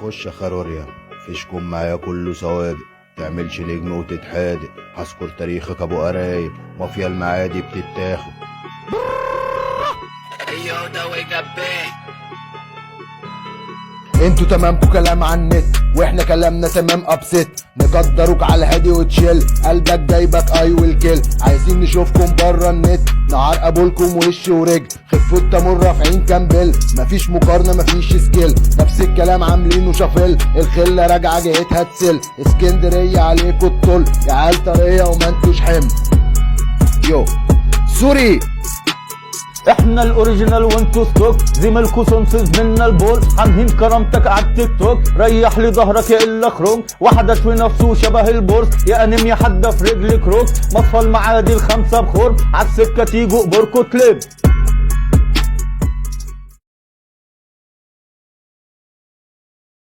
خش يا خروريا، فيشكم معايا كله سواد، تعملش نجم وتتحادق، هذكر تاريخك ابو قرايب، مافيا المعادي بتتاخد. ايوه ده وجباه. انتوا تمامكوا كلام عن النت، واحنا كلامنا تمام ابست، نقدروك على الهادي وتشيل، قلبك جايبك اي ويل كيل، عايزين نشوفكم بره النت، نعرقبوا لكم وش ورجل، خفوا تمر في عين كامبل، مفيش مقارنه مفيش سكيل، نفس الكلام عاملينه شافل، الخله راجعه جهتها تسل، اسكندريه عليكوا الطل، يا عيال طريه وما انتوش حمل. يو سوري احنا الاوريجينال وانتو ستوك، زميلكو سونسز منا البول، حامهين كرامتك على التيك توك، ريح لي ظهرك يا الا خروج، واحد اشوي نفسه شبه البورس، يا انيميا حده في رجل كروك، مصفى المعادي الخمسه بخور، عالسكه تيجوا قبوركو تلب.